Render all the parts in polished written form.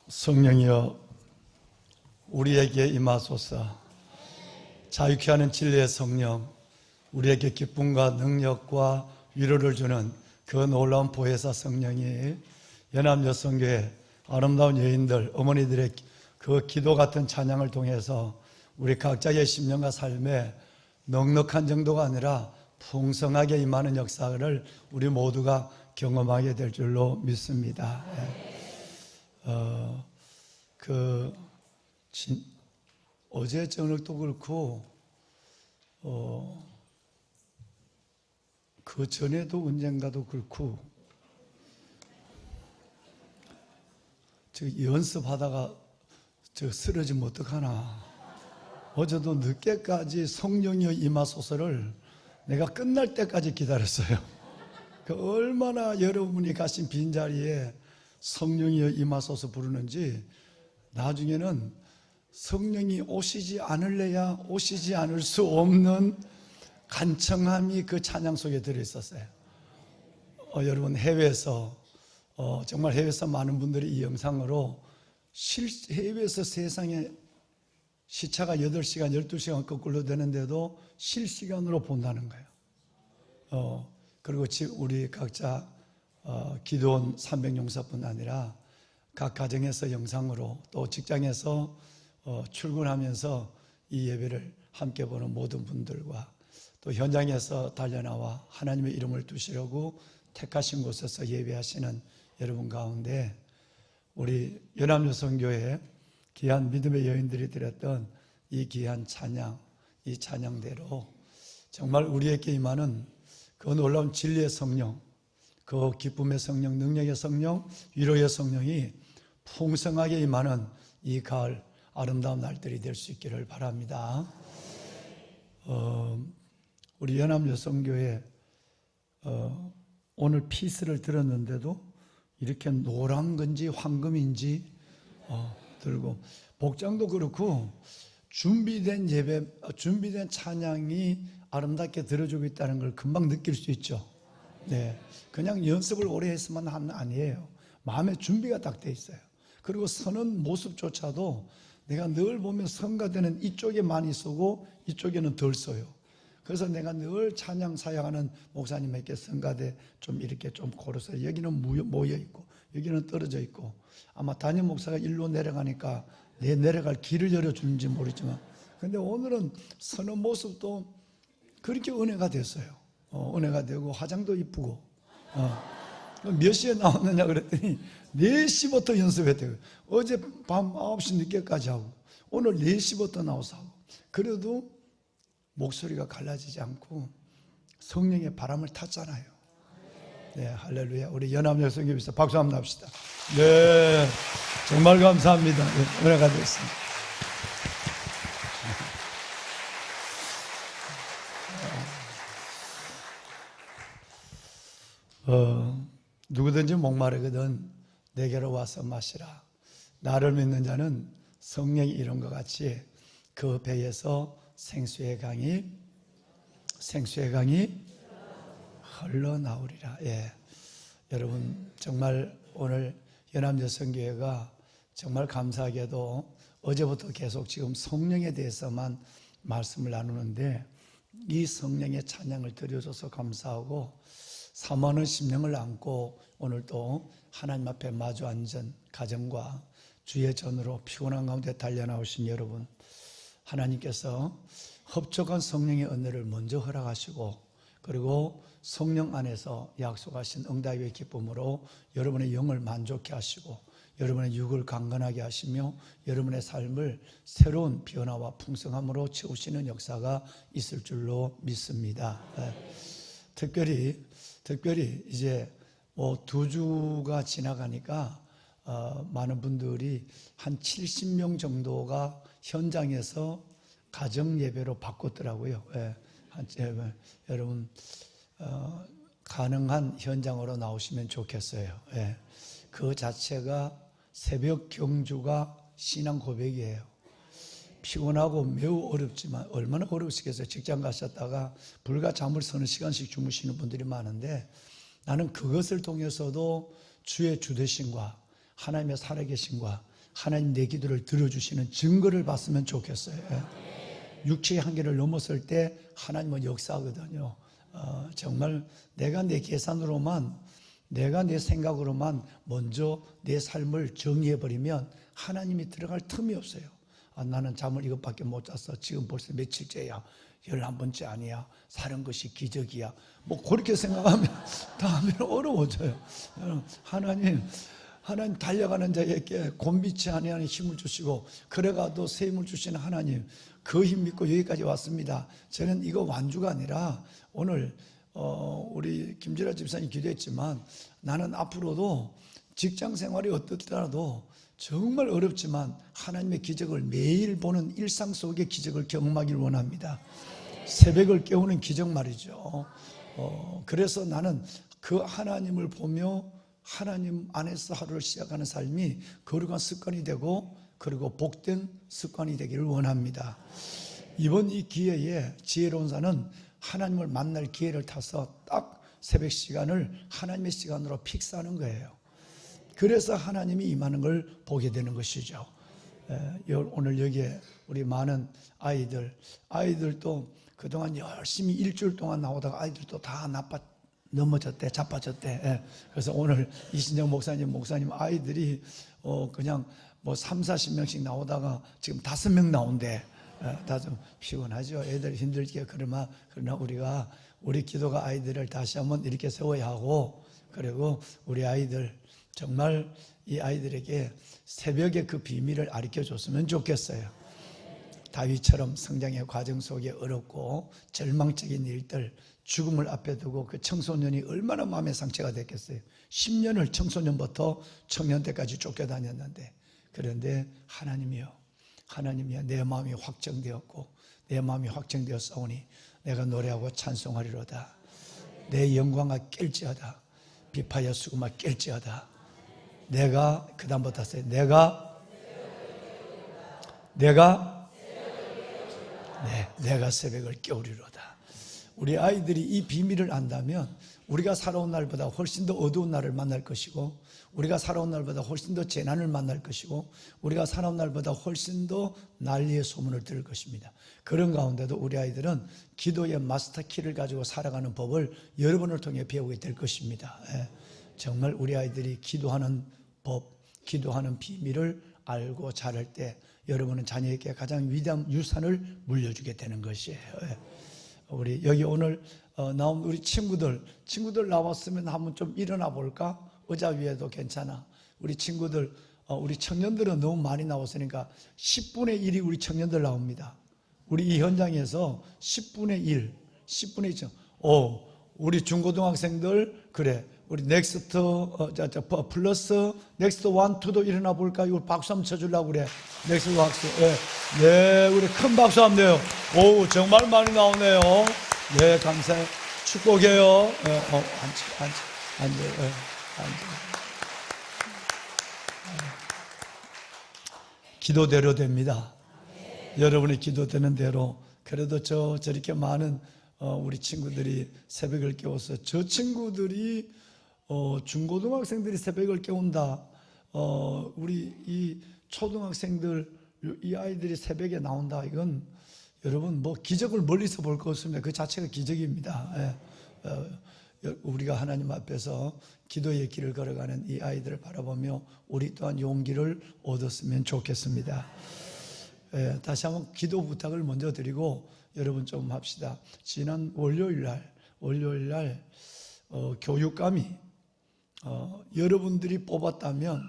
성령이여 우리에게 임하소서. 자유케 하는 진리의 성령, 우리에게 기쁨과 능력과 위로를 주는 그 놀라운 보혜사 성령이 연합여성교회 아름다운 여인들, 어머니들의 그 기도 같은 찬양을 통해서 우리 각자의 심령과 삶에 넉넉한 정도가 아니라 풍성하게 임하는 역사를 우리 모두가 경험하게 될 줄로 믿습니다. 어제 저녁도 그렇고 그 전에도 언젠가도 그렇고 연습하다가 쓰러지면 어떡하나. 어제도 늦게까지 성령이여 임하소서를 내가 끝날 때까지 기다렸어요. 얼마나 여러분이 가신 빈자리에 성령이여 임하소서 부르는지, 나중에는 성령이 오시지 않을래야 오시지 않을 수 없는 간청함이 그 찬양 속에 들어있었어요. 여러분 해외에서 정말 해외에서 많은 분들이 이 영상으로 해외에서 세상에 시차가 8시간, 12시간 거꾸로 되는데도 실시간으로 본다는 거예요. 그리고 우리 각자 기도원 300용사뿐 아니라 각 가정에서 영상으로, 또 직장에서 출근하면서 이 예배를 함께 보는 모든 분들과, 또 현장에서 달려나와 하나님의 이름을 두시려고 택하신 곳에서 예배하시는 여러분 가운데 우리 연합여성교회 귀한 믿음의 여인들이 드렸던 이 귀한 찬양, 이 찬양대로 정말 우리에게 임하는 그 놀라운 진리의 성령, 그 기쁨의 성령, 능력의 성령, 위로의 성령이 풍성하게 임하는 이 가을 아름다운 날들이 될 수 있기를 바랍니다. 우리 연합여성교회 오늘 피스를 들었는데도 이렇게 노란 건지 황금인지 들고, 복장도 그렇고 준비된 예배, 준비된 찬양이 아름답게 들어주고 있다는 걸 금방 느낄 수 있죠. 네, 그냥 연습을 오래 했으면 아니에요. 마음의 준비가 딱 돼 있어요. 그리고 서는 모습조차도 내가 늘 보면 성가대는 이쪽에 많이 쓰고 이쪽에는 덜 써요. 그래서 내가 늘 찬양 사역하는 목사님에게 성가대 좀 이렇게 좀 고르세요. 여기는 모여 있고 여기는 떨어져 있고, 아마 담임 목사가 일로 내려가니까 내 내려갈 길을 열어주는지 모르지만, 근데 오늘은 서는 모습도 그렇게 은혜가 됐어요. 은혜가 되고 화장도 이쁘고. 몇 시에 나왔느냐 그랬더니 4시부터 연습했대요. 어제 밤 9시 늦게까지 하고 오늘 4시부터 나와서 하고, 그래도 목소리가 갈라지지 않고 성령의 바람을 탔잖아요. 네, 할렐루야. 우리 연합여성교회에서 박수 한번 합시다. 네, 정말 감사합니다. 네, 은혜가 됐습니다. 누구든지 목마르거든 내게로 와서 마시라. 나를 믿는 자는 성령이 이름과 같이 그 배에서 생수의 강이 흘러나오리라. 예, 여러분 정말 오늘 연합여성교회가 정말 감사하게도 어제부터 계속 지금 성령에 대해서만 말씀을 나누는데, 이 성령의 찬양을 드려줘서 감사하고 사모하는 심령을 안고 오늘 또 하나님 앞에 마주 앉은 가정과 주의 전으로 피곤한 가운데 달려나오신 여러분, 하나님께서 흡족한 성령의 은혜를 먼저 허락하시고, 그리고 성령 안에서 약속하신 응답의 기쁨으로 여러분의 영을 만족케 하시고 여러분의 육을 강건하게 하시며 여러분의 삶을 새로운 변화와 풍성함으로 채우시는 역사가 있을 줄로 믿습니다. 특별히 이제 2주가 지나가니까 많은 분들이 한 70명 정도가 현장에서 가정 예배로 바꿨더라고요. 여러분 가능한 현장으로 나오시면 좋겠어요. 그 자체가 새벽 경주가 신앙 고백이에요. 피곤하고 매우 어렵지만 얼마나 어려우시겠어요. 직장 가셨다가 불과 잠을 서너 시간씩 주무시는 분들이 많은데, 나는 그것을 통해서도 주의 주되심과 하나님의 살아계심과 하나님 내 기도를 들어주시는 증거를 봤으면 좋겠어요. 육체의 한계를 넘었을 때 하나님은 역사하거든요. 정말 내가 내 계산으로만, 내가 내 생각으로만 먼저 내 삶을 정리해버리면 하나님이 들어갈 틈이 없어요. 나는 잠을 이것밖에 못 잤어. 지금 벌써 며칠째야. 11번째 아니야. 사는 것이 기적이야. 뭐 그렇게 생각하면 다음에는 어려워져요. 하나님 달려가는 자에게 곤비치 아니하는 힘을 주시고 그래가도 새 힘을 주시는 하나님, 그 힘 믿고 여기까지 왔습니다. 저는 이거 완주가 아니라 오늘 우리 김지라 집사님 기도했지만 나는 앞으로도 직장 생활이 어떻더라도 정말 어렵지만 하나님의 기적을 매일 보는 일상 속의 기적을 경험하길 원합니다. 새벽을 깨우는 기적 말이죠. 그래서 나는 그 하나님을 보며 하나님 안에서 하루를 시작하는 삶이 거룩한 습관이 되고 그리고 복된 습관이 되기를 원합니다. 이번 이 기회에 지혜로운 자는 하나님을 만날 기회를 타서 딱 새벽 시간을 하나님의 시간으로 픽스하는 거예요. 그래서 하나님이 임하는 걸 보게 되는 것이죠. 오늘 여기에 우리 많은 아이들도 그동안 열심히 일주일 동안 나오다가 아이들도 다 넘어졌대, 자빠졌대. 그래서 오늘 이신정 목사님 아이들이 그냥 뭐 30-40명씩 나오다가 지금 5명 나온대. 다 좀 피곤하죠. 애들 힘들게. 그러나 우리 기도가 아이들을 다시 한번 이렇게 세워야 하고, 그리고 우리 아이들 정말 이 아이들에게 새벽에 그 비밀을 가르쳐 줬으면 좋겠어요. 다윗처럼 성장의 과정 속에 어렵고 절망적인 일들, 죽음을 앞에 두고 그 청소년이 얼마나 마음의 상처가 됐겠어요. 10년을 청소년부터 청년 때까지 쫓겨다녔는데, 그런데 하나님이여 내 마음이 확정되었고 내 마음이 확정되었사오니 내가 노래하고 찬송하리로다. 내 영광아 깰지어다. 비파야 수금아 깰지어다. 내가 그 다음부터 하세요. 내가 새벽을 깨우리로다. 우리 아이들이 이 비밀을 안다면 우리가 살아온 날보다 훨씬 더 어두운 날을 만날 것이고, 우리가 살아온 날보다 훨씬 더 재난을 만날 것이고, 우리가 살아온 날보다 훨씬 더 난리의 소문을 들을 것입니다. 그런 가운데도 우리 아이들은 기도의 마스터키를 가지고 살아가는 법을 여러분을 통해 배우게 될 것입니다. 정말 우리 아이들이 기도하는 법, 기도하는 비밀을 알고 잘할 때 여러분은 자녀에게 가장 위대한 유산을 물려주게 되는 것이에요. 우리 여기 오늘 나온 우리 친구들 나왔으면 한번 좀 일어나 볼까? 의자 위에도 괜찮아. 우리 친구들, 우리 청년들은 너무 많이 나왔으니까 10분의 1이 우리 청년들 나옵니다. 우리 이 현장에서 10분의 1, 우리 중고등학생들, 그래, 우리 넥스트 플러스 넥스트 1, 2도 일어나 볼까? 이거 박수 한번 쳐주려고 그래. 넥스트 박수. 네, 우리 큰 박수 한번 내요. 오, 정말 많이 나오네요. 네, 감사해요. 축복해요. 앉아. 기도대로 됩니다. 여러분의 기도되는 대로. 그래도 저렇게 많은 우리 친구들이 새벽을 깨워서, 저 친구들이 중고등학생들이 새벽을 깨운다. 우리 이 초등학생들, 이 아이들이 새벽에 나온다. 이건 여러분 뭐 기적을 멀리서 볼 것 없습니다. 그 자체가 기적입니다. 우리가 하나님 앞에서 기도의 길을 걸어가는 이 아이들을 바라보며 우리 또한 용기를 얻었으면 좋겠습니다. 다시 한번 기도 부탁을 먼저 드리고 여러분 좀 합시다. 지난 월요일 날 교육감이 여러분들이 뽑았다면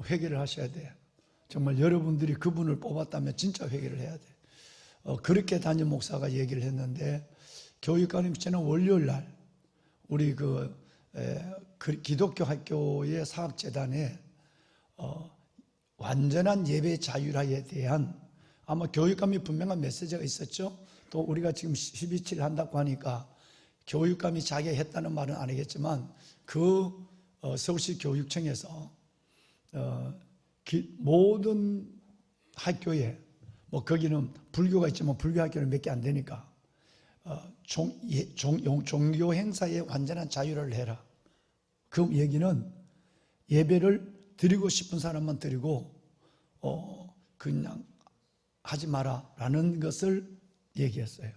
회개를 하셔야 돼요. 정말 여러분들이 그분을 뽑았다면 진짜 회개를 해야 돼요. 그렇게 담임 목사가 얘기를 했는데, 교육감이 지난 월요일 날 우리 그 기독교 학교의 사학재단에 완전한 예배 자율화에 대한 아마 교육감이 분명한 메시지가 있었죠. 또 우리가 지금 12.7 한다고 하니까 교육감이 자기가 했다는 말은 안 하겠지만 그 서울시 교육청에서 모든 학교에, 뭐 거기는 불교가 있지만 불교 학교는 몇 개 안 되니까 종교 행사에 완전한 자유를 해라. 그 얘기는 예배를 드리고 싶은 사람만 드리고 그냥 하지 마라 라는 것을 얘기했어요.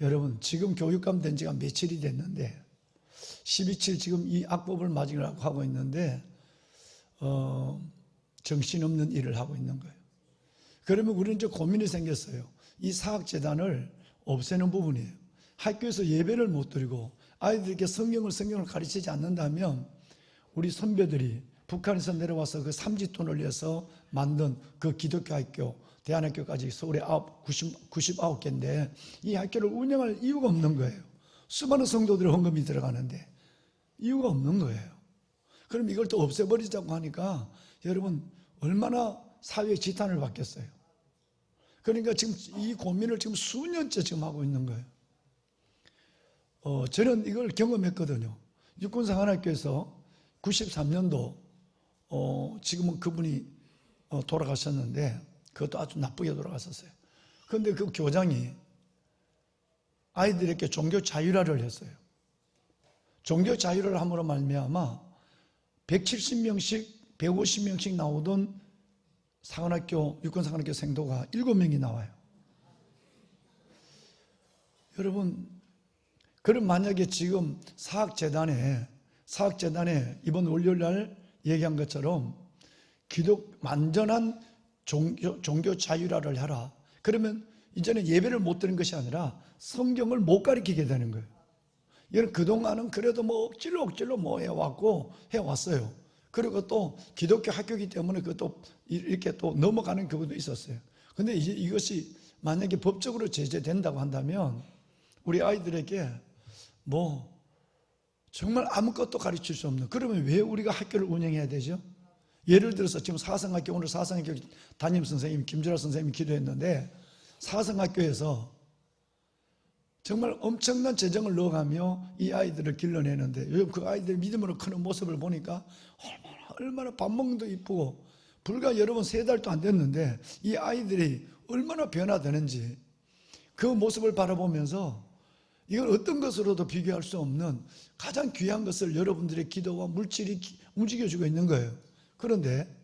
여러분, 지금 교육감 된 지가 며칠이 됐는데 12.7 지금 이 악법을 맞으려고 하고 있는데 정신없는 일을 하고 있는 거예요. 그러면 우리는 이제 고민이 생겼어요. 이 사학재단을 없애는 부분이에요. 학교에서 예배를 못 드리고 아이들에게 성경을 가르치지 않는다면 우리 선배들이 북한에서 내려와서 그 삼지돈을 위해서 만든 그 기독교 학교, 대안학교까지 서울에 99개인데 이 학교를 운영할 이유가 없는 거예요. 수많은 성도들의 헌금이 들어가는데 이유가 없는 거예요. 그럼 이걸 또 없애버리자고 하니까 여러분 얼마나 사회의 지탄을 받겠어요. 그러니까 지금 이 고민을 지금 수년째 지금 하고 있는 거예요. 저는 이걸 경험했거든요. 육군사관학교에서 93년도 지금은 그분이 돌아가셨는데 그것도 아주 나쁘게 돌아갔었어요. 그런데 그 교장이 아이들에게 종교 자율화를 했어요. 종교 자율화를 함으로 말미암아 170명씩 150명씩 나오던 사관학교, 육군사관학교 생도가 7명이 나와요. 여러분, 그럼 만약에 지금 사학재단에 이번 월요일날 얘기한 것처럼 완전한 종교 자율화를 하라. 그러면 이제는 예배를 못 드리는 것이 아니라 성경을 못 가르치게 되는 거예요. 이건 그동안은 그래도 뭐 억지로 뭐 해왔어요. 그리고 또 기독교 학교이기 때문에 그것도 이렇게 또 넘어가는 경우도 있었어요. 근데 이제 이것이 만약에 법적으로 제재된다고 한다면 우리 아이들에게 뭐 정말 아무것도 가르칠 수 없는, 그러면 왜 우리가 학교를 운영해야 되죠? 예를 들어서 지금 사성학교, 오늘 사성학교 담임 선생님 김준하 선생님이 기도했는데 사성학교에서 정말 엄청난 재정을 넣어가며 이 아이들을 길러내는데 요즘 그 아이들 믿음으로 크는 모습을 보니까 얼마나 밥 먹는 도 이쁘고, 불과 여러분 3달도 안 됐는데 이 아이들이 얼마나 변화되는지 그 모습을 바라보면서 이걸 어떤 것으로도 비교할 수 없는 가장 귀한 것을 여러분들의 기도와 물질이 움직여주고 있는 거예요. 그런데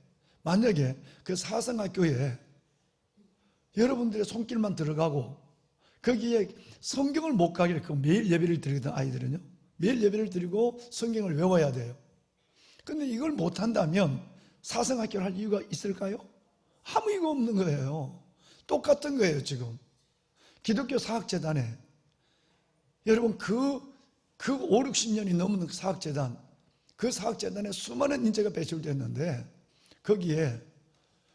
만약에 그 사성학교에 여러분들의 손길만 들어가고 거기에 성경을 못 가게 매일 예배를 드리던 아이들은요, 매일 예배를 드리고 성경을 외워야 돼요. 근데 이걸 못한다면 사성학교를 할 이유가 있을까요? 아무 이유가 없는 거예요. 똑같은 거예요. 지금 기독교 사학재단에 여러분 그 5, 60년이 넘는 사학재단, 그 사학재단에 수많은 인재가 배출됐는데 거기에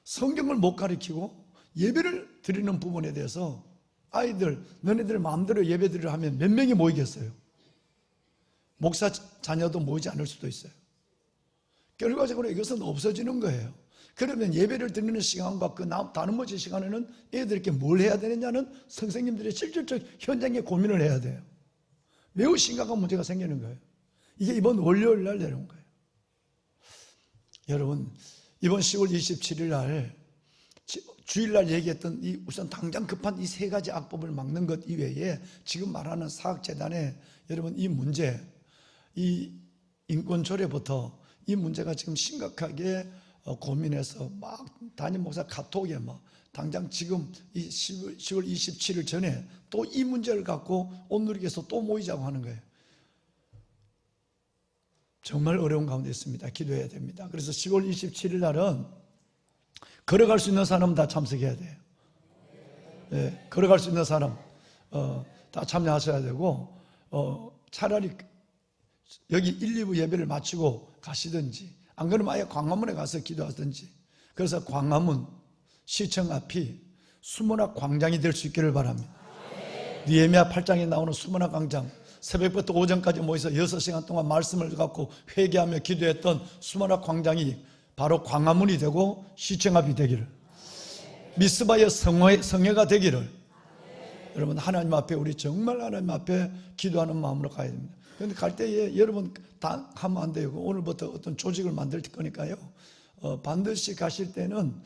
성경을 못 가르치고 예배를 드리는 부분에 대해서 아이들, 너네들 마음대로 예배 드리려 하면 몇 명이 모이겠어요? 목사 자녀도 모이지 않을 수도 있어요. 결과적으로 이것은 없어지는 거예요. 그러면 예배를 드리는 시간과 그 다른 모지 시간에는 애들에게 뭘 해야 되느냐는 선생님들의 실질적 현장에 고민을 해야 돼요. 매우 심각한 문제가 생기는 거예요. 이게 이번 월요일 날 내려온 거예요. 여러분, 이번 10월 27일 날 주일날 얘기했던 이 우선 당장 급한 이 3가지 악법을 막는 것 이외에 지금 말하는 사학재단의 여러분 이 문제, 이 인권조례부터 이 문제가 지금 심각하게 고민해서 막 담임 목사 카톡에 막 당장 지금 이 10월 27일 전에 또 이 문제를 갖고 온누리교에서 또 모이자고 하는 거예요. 정말 어려운 가운데 있습니다. 기도해야 됩니다. 그래서 10월 27일 날은 걸어갈 수 있는 사람은 다 참석해야 돼요. 네, 걸어갈 수 있는 사람 다 참여하셔야 되고 차라리 여기 1, 2부 예배를 마치고 가시든지 안 그러면 아예 광화문에 가서 기도하든지. 그래서 광화문 시청 앞이 수문학 광장이 될 수 있기를 바랍니다. 느헤미야 8장에 나오는 수문학 광장, 새벽부터 오전까지 모여서 6시간 동안 말씀을 갖고 회개하며 기도했던 수문학 광장이 바로 광화문이 되고 시청 앞이 되기를, 미스바의 성회가 되기를, 여러분 하나님 앞에 우리 정말 하나님 앞에 기도하는 마음으로 가야 됩니다. 그런데 갈 때에 여러분 다 하면 안 돼요. 오늘부터 어떤 조직을 만들 거니까요, 반드시 가실 때는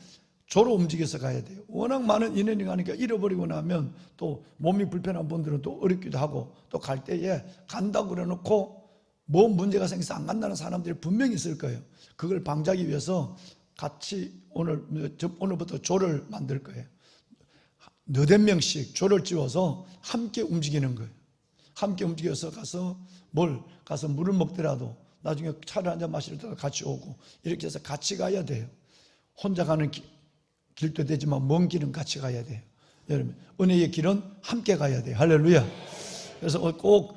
조로 움직여서 가야 돼요. 워낙 많은 인원이 가니까 잃어버리고 나면 또 몸이 불편한 분들은 또 어렵기도 하고, 또 갈 때에 간다고 그래놓고 뭐 문제가 생겨서 안 간다는 사람들이 분명히 있을 거예요. 그걸 방지하기 위해서 같이 오늘부터 조를 만들 거예요. 너댓 명씩 조를 지어서 함께 움직이는 거예요. 함께 움직여서 가서 물을 먹더라도 나중에 차를 한잔 마실 때도 같이 오고, 이렇게 해서 같이 가야 돼요. 혼자 가는 길도 되지만 먼 길은 같이 가야 돼요. 여러분, 은혜의 길은 함께 가야 돼요. 할렐루야. 그래서 꼭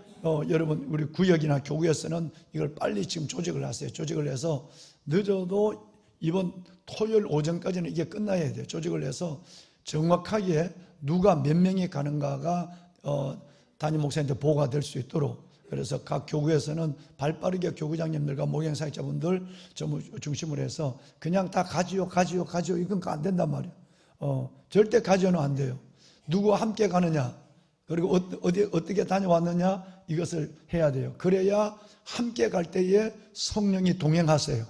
여러분, 우리 구역이나 교구에서는 이걸 빨리 지금 조직을 하세요. 조직을 해서 늦어도 이번 토요일 오전까지는 이게 끝나야 돼요. 조직을 해서 정확하게 누가 몇 명이 가는가가 담임 목사님한테 보고가 될 수 있도록, 그래서 각 교구에서는 발빠르게 교구장님들과 목양사역자분들 중심으로 해서 그냥 다 가지요 이건 안 된단 말이에요. 절대 가지요는 안 돼요. 누구와 함께 가느냐, 그리고 어떻게 다녀왔느냐, 이것을 해야 돼요. 그래야 함께 갈 때에 성령이 동행하세요.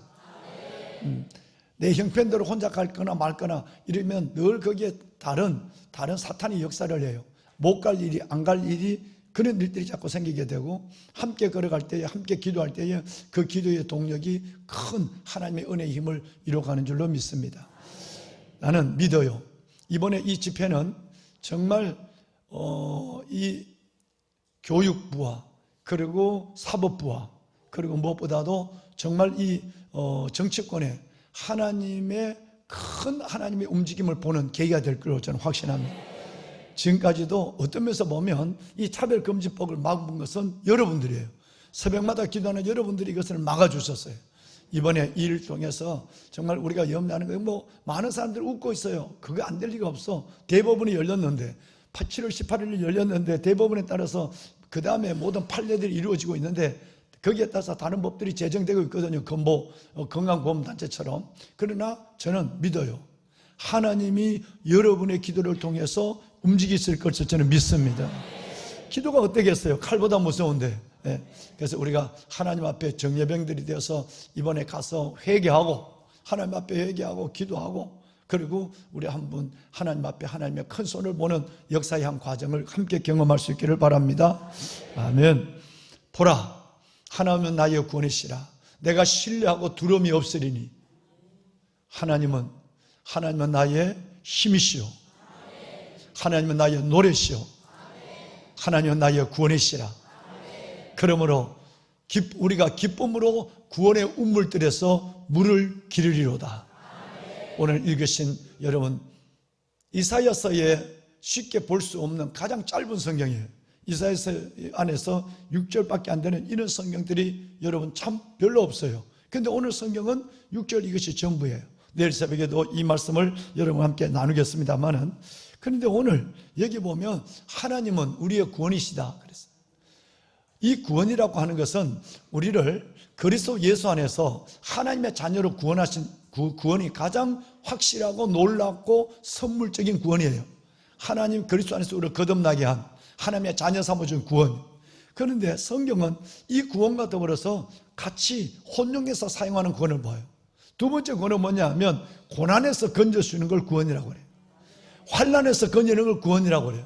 내 형편대로 혼자 갈거나 말거나 이러면 늘 거기에 다른 사탄이 역사를 해요. 못 갈 일이, 안 갈 일이, 그런 일들이 자꾸 생기게 되고, 함께 걸어갈 때에, 함께 기도할 때에 그 기도의 동력이 큰 하나님의 은혜의 힘을 이뤄가는 줄로 믿습니다. 나는 믿어요. 이번에 이 집회는 정말 이 교육부와 그리고 사법부와 그리고 무엇보다도 정말 이 정치권에 하나님의 움직임을 보는 계기가 될 거로 저는 확신합니다. 지금까지도 어떤 면에서 보면 이 차별금지법을 막은 것은 여러분들이에요. 새벽마다 기도하는 여러분들이 이것을 막아주셨어요. 이번에 이 일을 통해서 정말 우리가 염려하는 거, 많은 사람들이 웃고 있어요. 그거 안 될 리가 없어. 대법원이 열렸는데, 7월 18일 열렸는데 대법원에 따라서 그 다음에 모든 판례들이 이루어지고 있는데, 거기에 따라서 다른 법들이 제정되고 있거든요. 건강보험단체처럼. 그러나 저는 믿어요. 하나님이 여러분의 기도를 통해서 움직이실 것을 저는 믿습니다. 기도가 어떻겠어요? 칼보다 무서운데. 그래서 우리가 하나님 앞에 정예병들이 되어서 이번에 가서 회개하고, 하나님 앞에 회개하고 기도하고, 그리고 우리 한 분 하나님 앞에 하나님의 큰 손을 보는 역사의 한 과정을 함께 경험할 수 있기를 바랍니다. 아멘. 보라, 하나님은 나의 구원이시라. 내가 신뢰하고 두려움이 없으리니 하나님은 나의 힘이시오. 하나님은 나의 노래시오. 하나님은 나의 구원이시라. 그러므로 우리가 기쁨으로 구원의 운물들에서 물을 기르리로다. 오늘 읽으신 여러분, 이사야서에 쉽게 볼 수 없는 가장 짧은 성경이에요. 이사야서 안에서 6절밖에 안 되는 이런 성경들이 여러분 참 별로 없어요. 그런데 오늘 성경은 6절 이것이 전부예요. 내일 새벽에도 이 말씀을 여러분과 함께 나누겠습니다만은, 그런데 오늘 여기 보면 하나님은 우리의 구원이시다 그랬어요. 이 구원이라고 하는 것은 우리를 그리스도 예수 안에서 하나님의 자녀로 구원하신 구원이 가장 확실하고 놀랍고 선물적인 구원이에요. 하나님 그리스도 안에서 우리를 거듭나게 한 하나님의 자녀 삼아준 구원. 그런데 성경은 이 구원과 더불어서 같이 혼용해서 사용하는 구원을 봐요. 두 번째 구원은 뭐냐 하면 고난에서 건져주는 걸 구원이라고 그래요. 환난에서 건지는 걸 구원이라고 그래요.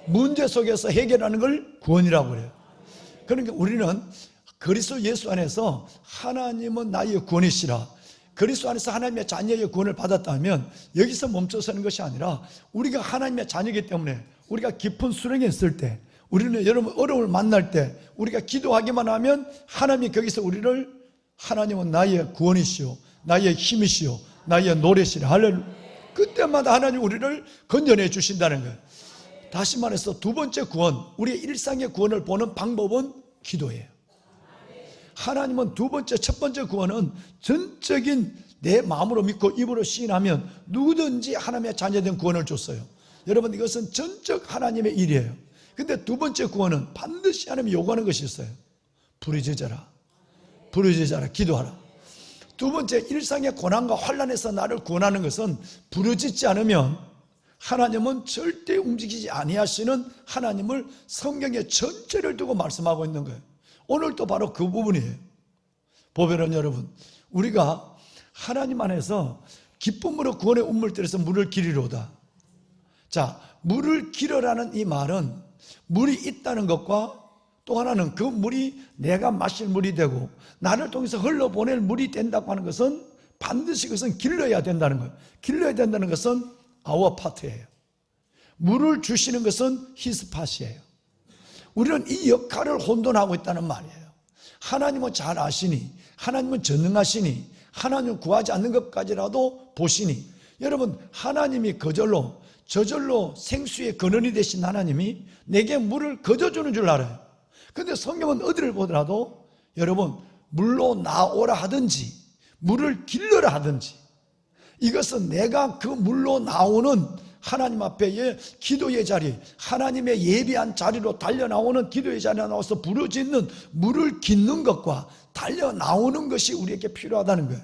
문제 속에서 해결하는 걸 구원이라고 그래요. 그러니까 우리는 그리스도 예수 안에서 하나님은 나의 구원이시라, 그리스도 안에서 하나님의 자녀의 구원을 받았다면 여기서 멈춰서는 것이 아니라 우리가 하나님의 자녀이기 때문에 우리가 깊은 수렁에 있을 때, 우리는 여러분 어려움을 만날 때 우리가 기도하기만 하면 하나님이 거기서 우리를, 하나님은 나의 구원이시오, 나의 힘이시오, 나의 노래시라, 할렐루야, 그때마다 하나님 우리를 건져내 주신다는 거예요. 다시 말해서 두 번째 구원, 우리의 일상의 구원을 보는 방법은 기도예요. 하나님은 첫 번째 구원은 전적인 내 마음으로 믿고 입으로 시인하면 누구든지 하나님의 자녀된 구원을 줬어요. 여러분, 이것은 전적 하나님의 일이에요. 근데 두 번째 구원은 반드시 하나님이 요구하는 것이 있어요. 부르짖어라, 기도하라. 두 번째, 일상의 고난과 환난에서 나를 구원하는 것은 부르짖지 않으면 하나님은 절대 움직이지 아니하시는 하나님을 성경에 전체를 두고 말씀하고 있는 거예요. 오늘도 바로 그 부분이에요. 보배는 여러분, 우리가 하나님 안에서 기쁨으로 구원의 운물들에서 물을 기르리로다. 자, 물을 기르라는 이 말은 물이 있다는 것과 또 하나는 그 물이 내가 마실 물이 되고 나를 통해서 흘러보낼 물이 된다고 하는 것은 반드시 그것은 길러야 된다는 거예요. 길러야 된다는 것은 our part예요. 물을 주시는 것은 his part이에요. 우리는 이 역할을 혼돈하고 있다는 말이에요. 하나님은 잘 아시니, 하나님은 전능하시니, 하나님은 구하지 않는 것까지라도 보시니, 여러분 하나님이 저절로 생수의 근원이 되신 하나님이 내게 물을 거저주는 줄 알아요. 그런데 성경은 어디를 보더라도 여러분 물로 나오라 하든지 물을 길러라 하든지, 이것은 내가 그 물로 나오는 하나님 앞에의 기도의 자리, 하나님의 예비한 자리로 달려나오는 기도의 자리에 나와서 부르짖는 물을 깃는 것과 달려나오는 것이 우리에게 필요하다는 거예요.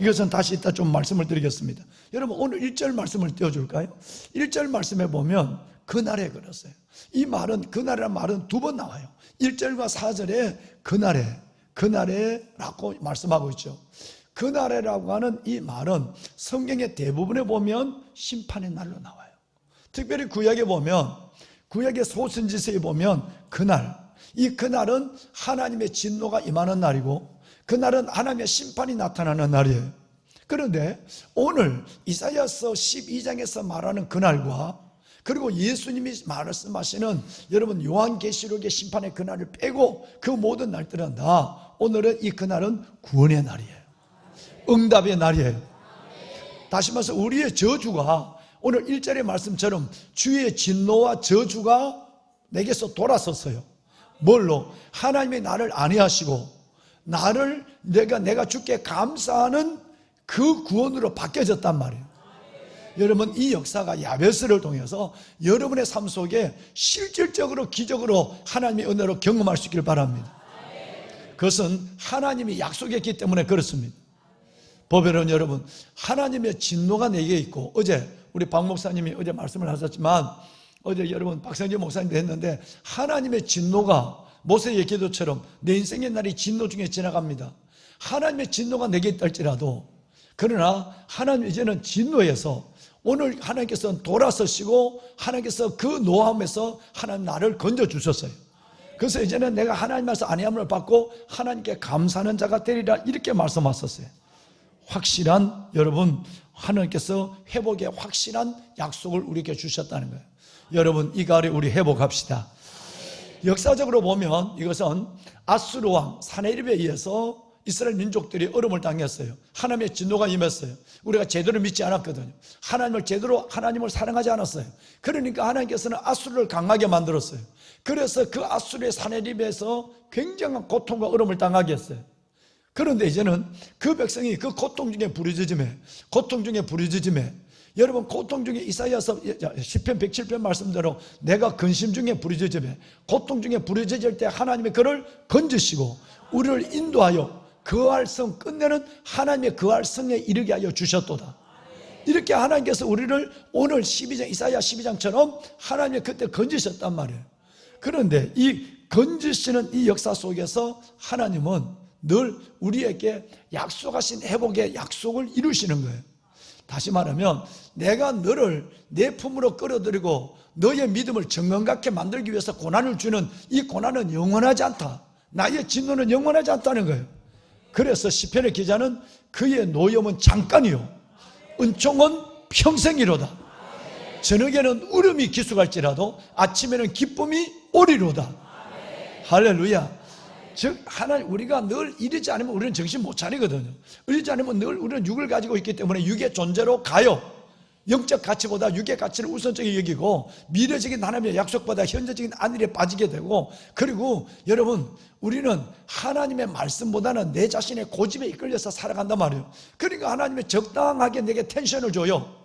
이것은 다시 이따 좀 말씀을 드리겠습니다. 여러분 오늘 1절 말씀을 띄워줄까요? 1절 말씀에 보면 그날에 그랬어요. 이 말은, 그날이라는 말은 두 번 나와요. 1절과 4절에 그날에라고 말씀하고 있죠. 그날에라고 하는 이 말은 성경의 대부분에 보면 심판의 날로 나와요. 특별히 구약에 보면, 구약의 소선지서에 보면 이 그날은 하나님의 진노가 임하는 날이고 그날은 하나님의 심판이 나타나는 날이에요. 그런데 오늘 이사야서 12장에서 말하는 그날과 그리고 예수님이 말씀하시는 여러분 요한계시록의 심판의 그날을 빼고 그 모든 날들은 다 오늘은 이 그날은 구원의 날이에요. 응답의 날이에요. 다시 말해서 우리의 저주가 오늘 1절의 말씀처럼 주의 진노와 저주가 내게서 돌아섰어요. 뭘로? 하나님이 나를 안위하시고 나를 내가 주께 감사하는 그 구원으로 바뀌어졌단 말이에요. 여러분 이 역사가 야베스를 통해서 여러분의 삶 속에 실질적으로 기적으로 하나님의 은혜로 경험할 수 있기를 바랍니다. 그것은 하나님이 약속했기 때문에 그렇습니다. 보배로운 여러분, 하나님의 진노가 내게 있고, 어제 우리 박 목사님이 어제 말씀을 하셨지만 어제 여러분 박성재 목사님도 했는데, 하나님의 진노가 모세의 기도처럼 내 인생의 날이 진노 중에 지나갑니다. 하나님의 진노가 내게 있달지라도, 그러나 하나님 이제는 진노에서 오늘 하나님께서는 돌아서시고 하나님께서 그 노함에서 하나님 나를 건져주셨어요. 그래서 이제는 내가 하나님 말씀 안위함을 받고 하나님께 감사하는 자가 되리라, 이렇게 말씀하셨어요. 확실한, 여러분 하나님께서 회복의 확실한 약속을 우리에게 주셨다는 거예요. 여러분 이 가을에 우리 회복합시다. 역사적으로 보면 이것은 아수르 왕 사네립에 의해서 이스라엘 민족들이 어려움을 당했어요. 하나님의 진노가 임했어요. 우리가 제대로 믿지 않았거든요. 하나님을 사랑하지 않았어요. 그러니까 하나님께서는 아수르를 강하게 만들었어요. 그래서 그 아수르의 사네립에서 굉장한 고통과 어려움을 당하게 했어요. 그런데 이제는 그 백성이 그 고통 중에 부르짖음에 여러분 고통 중에 이사야서 시편 107편 말씀대로 내가 근심 중에 부르짖음에, 고통 중에 부르짖을 때 하나님이 그를 건지시고 우리를 인도하여 거할 성, 끝내는 하나님의 거할 성에 이르게 하여 주셨도다. 이렇게 하나님께서 우리를 오늘 12장 이사야 12장처럼 하나님이 그때 건지셨단 말이에요. 그런데 이 건지시는 이 역사 속에서 하나님은 늘 우리에게 약속하신 회복의 약속을 이루시는 거예요. 다시 말하면 내가 너를 내 품으로 끌어들이고 너의 믿음을 정건같게 만들기 위해서 고난을 주는 이 고난은 영원하지 않다. 나의 진노는 영원하지 않다는 거예요. 그래서 시편의 기자는 그의 노염은 잠깐이요 은총은 평생이로다. 저녁에는 울음이 기숙할지라도 아침에는 기쁨이 오리로다. 할렐루야. 즉 하나님, 우리가 늘 이러지 않으면 우리는 정신 못 차리거든요. 이러지 않으면 늘 우리는 육을 가지고 있기 때문에 육의 존재로 가요. 영적 가치보다 육의 가치를 우선적이 여기고 미래적인 하나님의 약속보다 현재적인 안일에 빠지게 되고, 그리고 여러분 우리는 하나님의 말씀보다는 내 자신의 고집에 이끌려서 살아간단 말이에요. 그러니까 하나님의 적당하게 내게 텐션을 줘요.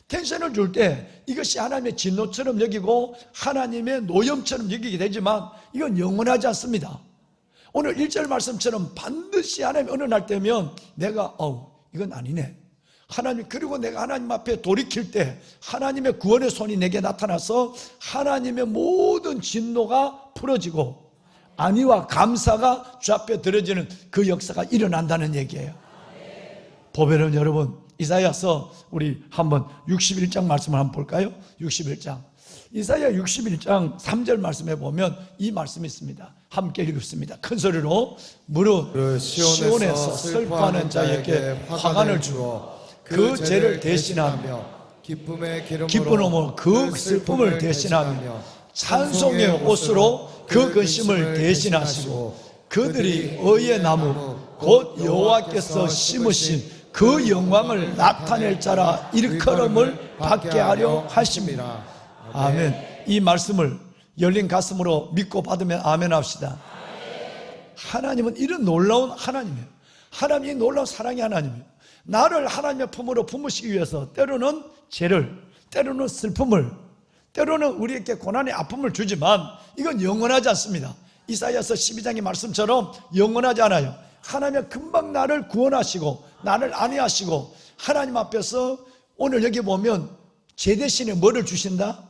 텐션을 줄 때 이것이 하나님의 진노처럼 여기고 하나님의 노염처럼 여기게 되지만 이건 영원하지 않습니다. 오늘 1절 말씀처럼 반드시 하나님 어느 날 때면 내가 이건 아니네 하나님, 그리고 내가 하나님 앞에 돌이킬 때 하나님의 구원의 손이 내게 나타나서 하나님의 모든 진노가 풀어지고 안위와 감사가 주 앞에 드려지는 그 역사가 일어난다는 얘기예요. 보배는 여러분, 이사야서 우리 한번 61장 말씀을 한번 볼까요? 61장 이사야 61장 3절 말씀에 보면 이 말씀이 있습니다. 함께 읽습니다. 큰 소리로 무릇 시온에서 슬퍼하는 자에게 화관을 주어 그 죄를 대신하며 기쁨의 기름으로 그 슬픔을 대신하며 찬송의 옷으로 그 근심을 대신하시고 그들이 의의 나무 곧 여호와께서 심으신 그 영광을 나타낼 자라 일컬음을 받게 하려 하십니다. 아멘. 이 말씀을 열린 가슴으로 믿고 받으면 아멘 합시다. 하나님은 이런 놀라운 하나님이에요. 하나님이 놀라운 사랑의 하나님이에요. 나를 하나님의 품으로 품으시기 위해서 때로는 죄를, 때로는 슬픔을, 때로는 우리에게 고난의 아픔을 주지만 이건 영원하지 않습니다. 이사야서 12장의 말씀처럼 영원하지 않아요. 하나님은 금방 나를 구원하시고 나를 안위하시고 하나님 앞에서 오늘 여기 보면 죄 대신에 뭐를 주신다?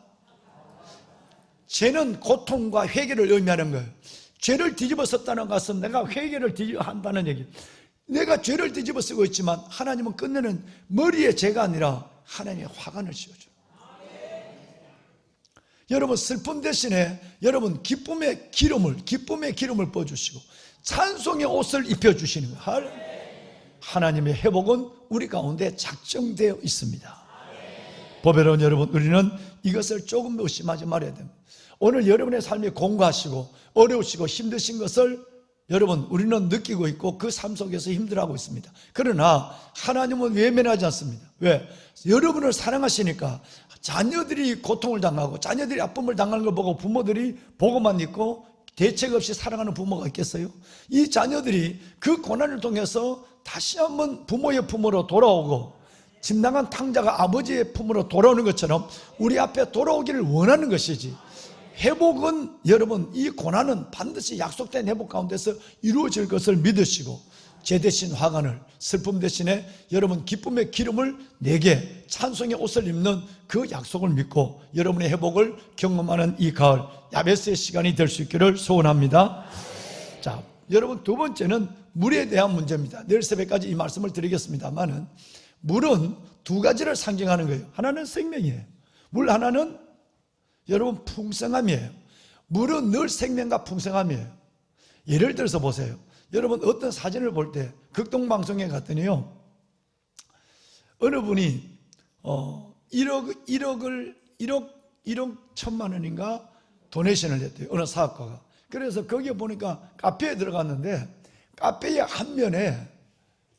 죄는 고통과 회개를 의미하는 거예요. 죄를 뒤집어 썼다는 것은 내가 회개를 한다는 얘기. 내가 죄를 뒤집어 쓰고 있지만 하나님은 끝내는 머리에 죄가 아니라 하나님의 화관을 씌워줘요. 여러분 슬픔 대신에 여러분 기쁨의 기름을 부어주시고 찬송의 옷을 입혀주시는 거예요. 하나님의 회복은 우리 가운데 작정되어 있습니다. 보배로운 여러분, 우리는 이것을 조금 의심하지 말아야 됩니다. 오늘 여러분의 삶이 공고하시고 어려우시고 힘드신 것을 여러분 우리는 느끼고 있고 그 삶 속에서 힘들어하고 있습니다. 그러나 하나님은 외면하지 않습니다. 왜? 여러분을 사랑하시니까. 자녀들이 고통을 당하고 자녀들이 아픔을 당하는 걸 보고 부모들이 보고만 있고 대책 없이 살아가는 부모가 있겠어요? 이 자녀들이 그 고난을 통해서 다시 한번 부모의 품으로 돌아오고 짐 나간 탕자가 아버지의 품으로 돌아오는 것처럼 우리 앞에 돌아오기를 원하는 것이지, 회복은 여러분 이 고난은 반드시 약속된 회복 가운데서 이루어질 것을 믿으시고 죄 대신 화관을, 슬픔 대신에 여러분 기쁨의 기름을 내게 찬송의 옷을 입는 그 약속을 믿고 여러분의 회복을 경험하는 이 가을 야베스의 시간이 될 수 있기를 소원합니다. 자, 여러분 두 번째는 물에 대한 문제입니다. 내일 새벽까지 이 말씀을 드리겠습니다만은 물은 두 가지를 상징하는 거예요. 하나는 생명이에요. 물 하나는 여러분 풍성함이에요. 물은 늘 생명과 풍성함이에요. 예를 들어서 보세요. 여러분 어떤 사진을 볼 때 극동방송에 갔더니요, 어느 분이 1억 1천만 원인가 도네이션을 했대요. 어느 사업가가. 그래서 거기에 보니까 카페에 들어갔는데 카페의 한 면에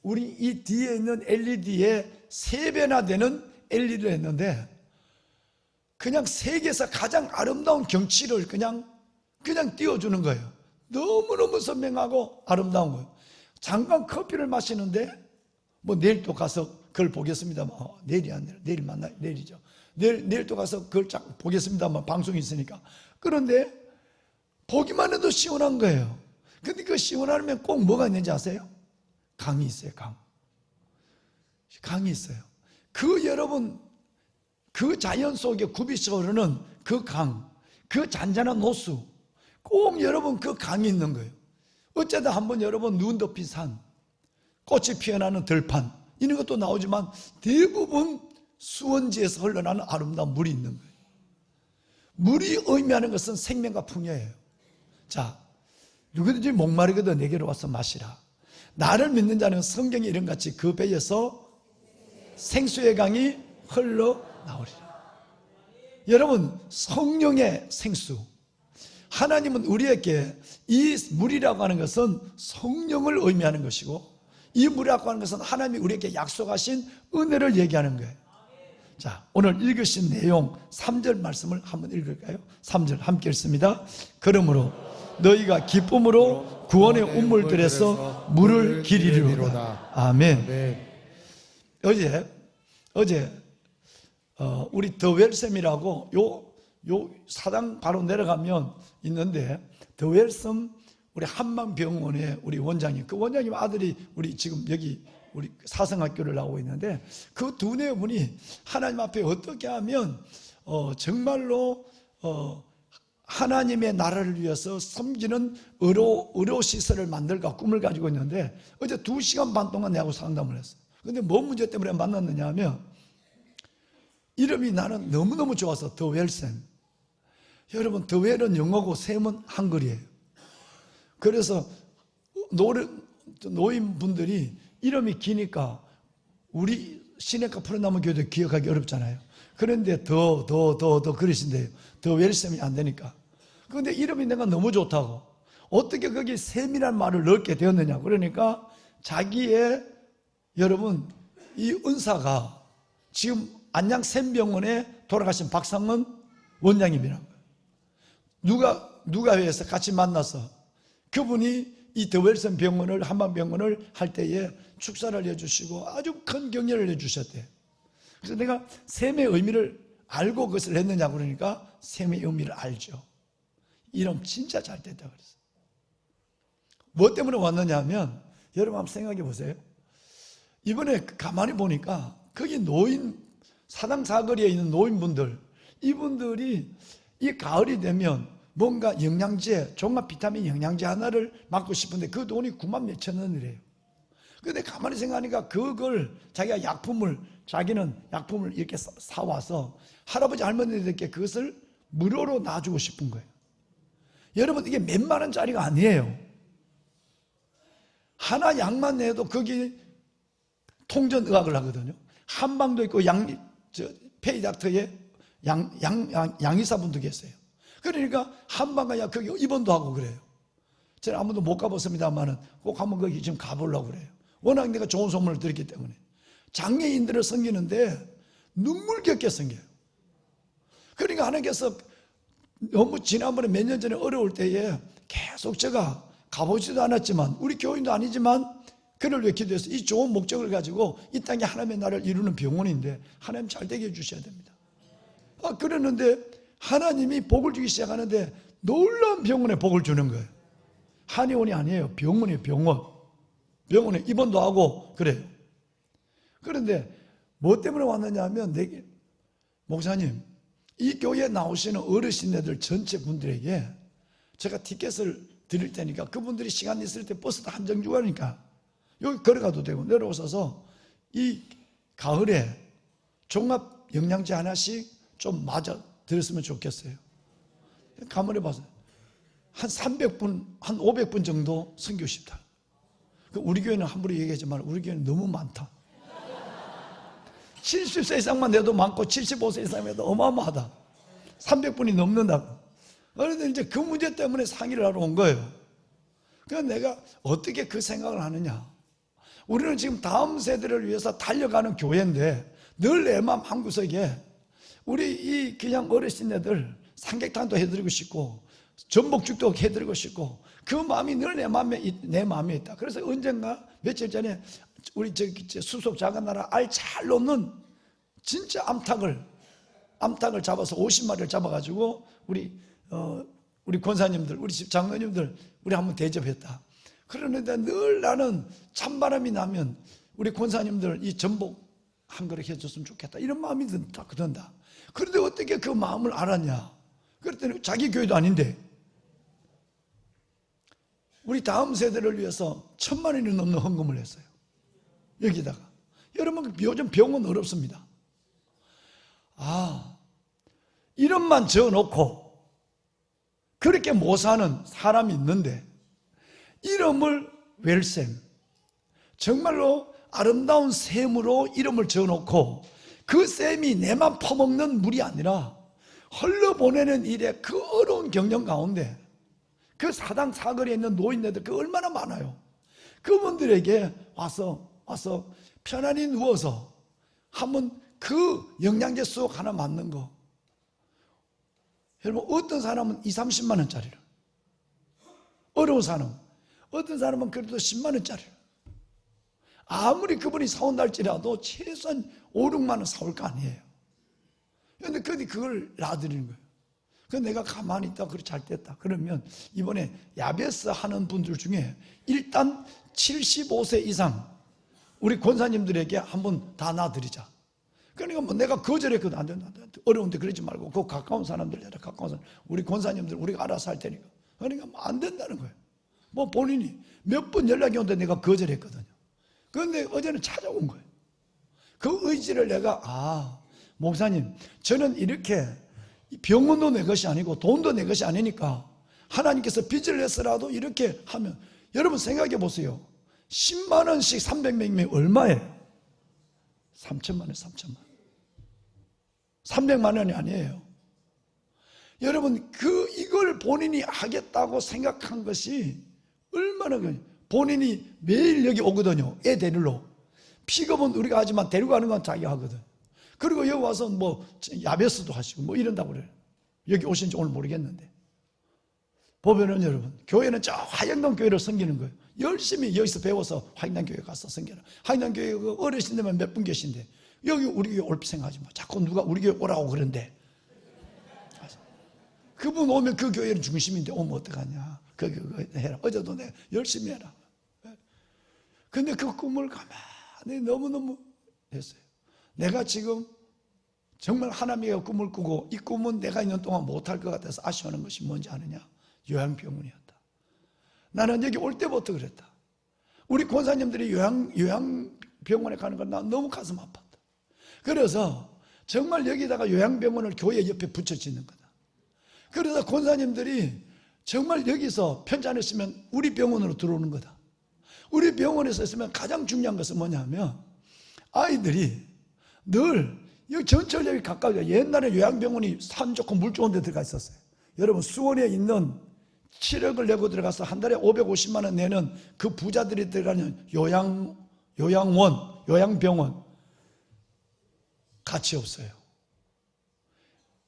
우리 이 뒤에 있는 LED에 3배나 되는 LED를 했는데 그냥 세계에서 가장 아름다운 경치를 그냥 띄워주는 거예요. 너무너무 선명하고 아름다운 거예요. 잠깐 커피를 마시는데 뭐 내일 또 가서 그걸 보겠습니다만, 내일이 아니라 내일 만나요. 내일이죠. 내일 또 가서 그걸 보겠습니다만, 방송이 있으니까. 그런데 보기만 해도 시원한 거예요. 근데 그 시원하면 꼭 뭐가 있는지 아세요? 강이 있어요. 강이 있어요. 그 여러분 그 자연 속에 굽이서 흐르는 그 강, 그 잔잔한 호수, 꼭 여러분 그 강이 있는 거예요. 어쩌다 한번 여러분 눈 덮인 산, 꽃이 피어나는 들판, 이런 것도 나오지만 대부분 수원지에서 흘러나는 아름다운 물이 있는 거예요. 물이 의미하는 것은 생명과 풍요예요. 자, 누구든지 목마르거든 내게로 와서 마시라. 나를 믿는 자는 성경에 이런같이 그 배에서 생수의 강이 흘러나오리라. 여러분 성령의 생수, 하나님은 우리에게 이 물이라고 하는 것은 성령을 의미하는 것이고, 이 물이라고 하는 것은 하나님이 우리에게 약속하신 은혜를 얘기하는 거예요. 자, 오늘 읽으신 내용 3절 말씀을 한번 읽을까요? 3절 함께 읽습니다. 그러므로 너희가 기쁨으로 구원의 운물들에서 물을 기리리로다. 아멘. 어제 우리 더웰섬이라고 요 사당 바로 내려가면 있는데, 더웰섬 우리 한방병원의 우리 원장님, 그 원장님 아들이 우리 지금 여기 우리 사성학교를 나오고 있는데, 그 두네 분이 하나님 앞에 어떻게 하면 정말로 하나님의 나라를 위해서 섬기는 의료시설을 만들까 꿈을 가지고 있는데, 어제 2시간 반 동안 내하고 상담을 했어요. 근데 뭔 문제 때문에 만났느냐 하면, 이름이 나는 너무너무 좋아서 더웰섬. 여러분, 더웰은 영어고 샘은 한글이에요. 그래서 노인분들이 이름이 기니까 우리 시내가 푸른나무 교회도 기억하기 어렵잖아요. 그런데 더 그러신대요. 더 웰샘이 안 되니까. 그런데 이름이 내가 너무 좋다고. 어떻게 거기 샘이라는 말을 넣게 되었느냐. 그러니까 자기의, 여러분, 이 은사가 지금 안양 샘병원에 돌아가신 박상은 원장님이라는 거예요. 누가 회에서 같이 만나서 그분이 이 더웰섬 병원을, 한방병원을 할 때에 축사를 해주시고 아주 큰 격려를 해주셨대요. 그래서 내가 샘의 의미를 알고 그것을 했느냐 그러니까 샘의 의미를 알죠. 이름 진짜 잘 됐다 그랬어요. 뭐 때문에 왔느냐 하면, 여러분 한번 생각해 보세요. 이번에 가만히 보니까 거기 사당 사거리에 있는 노인분들, 이분들이 이 가을이 되면 뭔가 영양제, 종합 비타민 영양제 하나를 맞고 싶은데 그 돈이 9만 몇천 원이래요. 근데 가만히 생각하니까 그걸 자기는 약품을 이렇게 사와서 할아버지 할머니들께 그것을 무료로 놔주고 싶은 거예요. 여러분, 이게 몇만 원짜리가 아니에요. 하나 약만 내도 거기 통전의학을 하거든요. 한방도 있고 페이닥터에 양의사분도 계세요. 그러니까 한방가 약 거기 입원도 하고 그래요. 저는 아무도 못 가봤습니다만은 꼭 한번 거기 좀 가보려고 그래요. 워낙 내가 좋은 소문을 들었기 때문에. 장애인들을 섬기는데 눈물겹게 섬겨요. 그러니까 하나님께서 너무 지난번에 몇 년 전에 어려울 때에 계속 제가 가보지도 않았지만, 우리 교인도 아니지만 그를 위해 기도해서 이 좋은 목적을 가지고 이 땅에 하나님의 나라를 이루는 병원인데 하나님 잘 되게 해주셔야 됩니다. 그랬는데 하나님이 복을 주기 시작하는데 놀라운 병원에 복을 주는 거예요. 한의원이 아니에요. 병원이에요. 병원에 입원도 하고 그래요. 그런데 뭐 때문에 왔느냐 하면, 목사님, 이 교회에 나오시는 어르신들 전체 분들에게 제가 티켓을 드릴 테니까 그분들이 시간 있을 때 버스도 한정 주가니까 여기 걸어가도 되고 내려오셔서 이 가을에 종합 영양제 하나씩 좀 맞아 드렸으면 좋겠어요. 가만히 봐서 한 300분, 한 500분 정도 섬기고 싶다. 우리 교회는 함부로 얘기하지만 우리 교회는 너무 많다. 70세 이상만 내도 많고 75세 이상 해도 어마어마하다. 300분이 넘는다고. 그런데 이제 그 문제 때문에 상의를 하러 온 거예요. 그래서 내가 어떻게 그 생각을 하느냐. 우리는 지금 다음 세대를 위해서 달려가는 교회인데 늘 내 마음 한구석에 우리 이 그냥 어르신네들 삼계탕도 해드리고 싶고 전복죽도 해드리고 싶고 그 마음이 늘 내 마음에 있다. 그래서 언젠가 며칠 전에 우리 수속 작은 나라 알 잘 놓는 진짜 암탉을 잡아서 50마리를 잡아가지고 우리 권사님들, 우리 집 장로님들 우리 한번 대접했다. 그러는데 늘 나는 찬바람이 나면 우리 권사님들 이 전복 한 그릇 해줬으면 좋겠다 이런 마음이 든다. 그런데 어떻게 그 마음을 알았냐. 그랬더니 자기 교회도 아닌데 우리 다음 세대를 위해서 1,000만 원이 넘는 헌금을 했어요. 여기다가. 여러분, 요즘 병은 어렵습니다. 이름만 적어놓고 그렇게 못 사는 사람이 있는데 이름을 웰샘, 정말로 아름다운 샘으로 이름을 적어놓고 그 샘이 내만 퍼먹는 물이 아니라 흘러보내는 일에 그 어려운 경영 가운데 그 사당 사거리에 있는 노인네들 그 얼마나 많아요. 그분들에게 와서 편안히 누워서 한번 그 영양제 쏙 하나 맞는 거. 여러분, 어떤 사람은 20-30만 원짜리를, 어려운 사람, 어떤 사람은 그래도 10만 원짜리를, 아무리 그분이 사온다 할지라도 최소한 5-6만 원 사올 거 아니에요. 그런데 그걸 놔드리는 거예요. 그래서 내가 가만히 있다가 그래 잘 됐다. 그러면 이번에 야베스 하는 분들 중에 일단 75세 이상 우리 권사님들에게 한번 다 놔드리자. 그러니까 뭐 내가 거절했거든. 안 된다. 어려운데 그러지 말고 그 가까운 사람들 해라. 가까운 사람. 우리 권사님들 우리가 알아서 할 테니까. 그러니까 뭐 안 된다는 거예요. 뭐 본인이 몇 번 연락이 오는데 내가 거절했거든요. 그런데 어제는 찾아온 거예요. 그 의지를 내가 목사님 저는 이렇게 병원도 내 것이 아니고 돈도 내 것이 아니니까 하나님께서 빚을 내서라도 이렇게 하면, 여러분 생각해 보세요. 10만 원씩 300명이면 얼마예요? 3천만 원, 3천만 원. 300만 원이 아니에요. 여러분 이걸 본인이 하겠다고 생각한 것이 얼마나, 본인이 매일 여기 오거든요. 애 데리러. 픽업은 우리가 하지만 데리고 가는 건 자기가 하거든. 그리고 여기 와서 뭐 야베스도 하시고 뭐 이런다고 그래요. 여기 오신지 오늘 모르겠는데, 보면은 여러분 교회는 저 화영동 교회를 섬기는 거예요. 열심히 여기서 배워서 화영동 교회 가서 섬겨라. 화영동 교회 그 어르신들만 몇 분 계신데 여기 우리 교회 올 생각하지 마. 자꾸 누가 우리 교회 오라고 그런데, 그분 오면 그 교회는 중심인데 오면 어떡하냐. 그거 해라. 어제도 내가 열심히 해라. 근데 그 꿈을 가만히 너무너무 했어요. 내가 지금 정말 하나님의 꿈을 꾸고 이 꿈은 내가 있는 동안 못할 것 같아서 아쉬워하는 것이 뭔지 아느냐? 요양병원이었다. 나는 여기 올 때부터 그랬다. 우리 권사님들이 요양병원에 가는 건 나 너무 가슴 아팠다. 그래서 정말 여기다가 요양병원을 교회 옆에 붙여 짓는 거다. 그래서 권사님들이 정말 여기서 편지 안 했으면 우리 병원으로 들어오는 거다. 우리 병원에서 있으면 가장 중요한 것은 뭐냐면 아이들이 늘 여기 전철역이 가까워요. 옛날에 요양병원이 산 좋고 물 좋은 데 들어가 있었어요. 여러분 수원에 있는 7억을 내고 들어가서 한 달에 550만 원 내는 그 부자들이 들어가는 요양병원 가치 없어요.